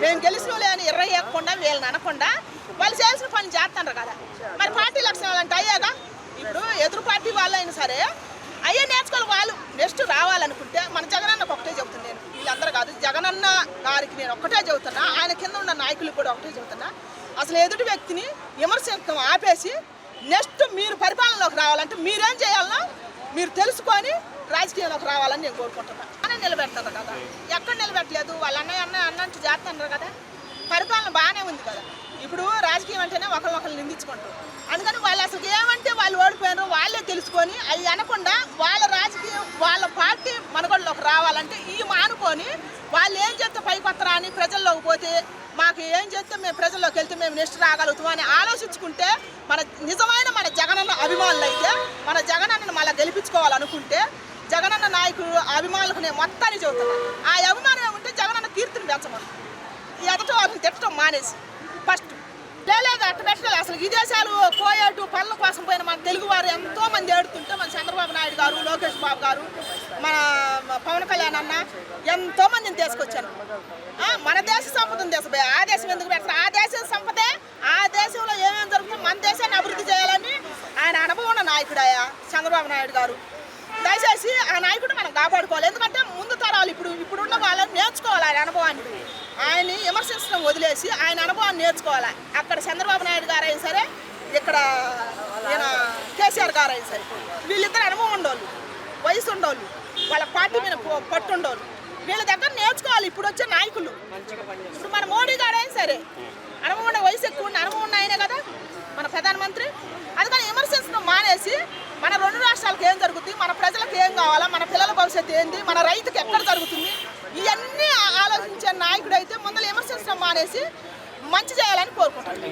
మేము గెలిచిన లేని ఎర్రయ్యకుండా వీళ్ళని అనకుండా వాళ్ళు చేయాల్సిన పని చేస్తున్నారు కదా. మరి పార్టీ లక్షణాలు అంటే అయ్యాగా. ఇప్పుడు ఎదురు పార్టీ వాళ్ళు అయినా సరే అయ్యే నేర్చుకోవాలి. వాళ్ళు నెక్స్ట్ రావాలనుకుంటే మన జగనన్నకు ఒకటే చెబుతున్నాను నేను, వీళ్ళందరూ కాదు, జగనన్న గారికి నేను ఒక్కటే చెబుతున్నా, ఆయన కింద ఉన్న నాయకులకు కూడా ఒకటే చెబుతున్నా, అసలు ఎదుటి వ్యక్తిని విమర్శించడం ఆపేసి నెక్స్ట్ మీరు పరిపాలనలోకి రావాలంటే మీరేం చేయాలనో మీరు తెలుసుకొని రాజకీయంలోకి రావాలని నేను కోరుకుంటున్నాను. అనే నిలబెడతారు కదా, ఎక్కడ నిలబెట్టలేదు. వాళ్ళు అన్నట్టు చేస్తున్నారు కదా, పరిపాలన బాగానే ఉంది కదా. ఇప్పుడు రాజకీయం అంటేనే ఒకరినొకరు నిందించుకుంటారు. అందుకని వాళ్ళు అసలు ఏమంటే వాళ్ళు ఓడిపోయినారో వాళ్ళే తెలుసుకొని అవి అనకుండా వాళ్ళ రాజకీయం వాళ్ళ పార్టీ మనుగడలోకి రావాలంటే ఈ మానుకొని వాళ్ళు ఏం చేస్తే పైకి వస్తారా అని ప్రజల్లోకి పోతే మాకు ఏం చేస్తే మేము ప్రజల్లోకి వెళ్తే మేము నెక్స్ట్ రాగలుగుతాం అని ఆలోచించుకుంటే మన నిజమైన మన జగనన్న అభిమానులు అయితే మన జగనన్నను మళ్ళీ గెలిపించుకోవాలనుకుంటే జగనన్న నాయకులు అభిమానులకు నేను మొత్తాన్ని చెబుతున్నాను. ఆ అభిమానం ఏమంటే జగనన్న కీర్తిని పెంచమని ఎదటి వాళ్ళని తిట్టడం మానేసి ఫస్ట్ లేదు అట్ట పెట్టలేదు. అసలు విదేశాలు కోయేటు పనుల కోసం పోయిన మన తెలుగు వారు ఎంతో మంది ఏడుతుంటే మన చంద్రబాబు నాయుడు గారు, లోకేష్ బాబు గారు, మన పవన్ కళ్యాణ్ అన్న ఎంతో మందిని తీసుకొచ్చారు. మన దేశ సంపదను తీసుకుపోయి ఆ దేశం ఎందుకు పెడతారు? ఆ దేశం సంపదే, ఆ దేశంలో ఏమేమి జరుగుతుందో మన దేశాన్ని అభివృద్ధి చేయాలని ఆయన అనుభవం ఉన్న నాయకుడు చంద్రబాబు నాయుడు గారు. దయచేసి ఆ నాయకుడు మనం కాపాడుకోవాలి. ఎందుకంటే ముందు తరాలు ఇప్పుడున్న వాళ్ళని నేర్చుకోవాలి ఆయన అనుభవాన్ని. ఆయన్ని విమర్శించడం వదిలేసి ఆయన అనుభవాన్ని నేర్చుకోవాలి. అక్కడ చంద్రబాబు నాయుడు గారు అయినా సరే, ఇక్కడ ఈయన కేసీఆర్ గారు అయినా సరే, వీళ్ళిద్దరు అనుభవం ఉండోళ్ళు, వయసు ఉండోళ్ళు, వాళ్ళ పార్టీ మీద పట్టు ఉండోళ్ళు, వీళ్ళ దగ్గర నేర్చుకోవాలి ఇప్పుడు వచ్చే నాయకులు. ఇప్పుడు మన మోడీ గారు అయినా సరే అనుభవం ఉండే, వయసు ఎక్కువ ఉన్న అనుభవం ఉన్న ఆయనే కదా మన ప్రధానమంత్రి. అందుకని విమర్శించడం మానేసి మన రెండు రాష్ట్రాలకు ఏం జరుగుతుంది, మన ప్రజలకు ఏం కావాలా, మన పిల్లల భవిష్యత్తు ఏంది, మన రైతుకి ఎక్కడ జరుగుతుంది, ఇవన్నీ ఆలోచించే నాయకుడు అయితే ముందర విమర్శించడం మానేసి మంచి చేయాలని కోరుకుంటున్నాను.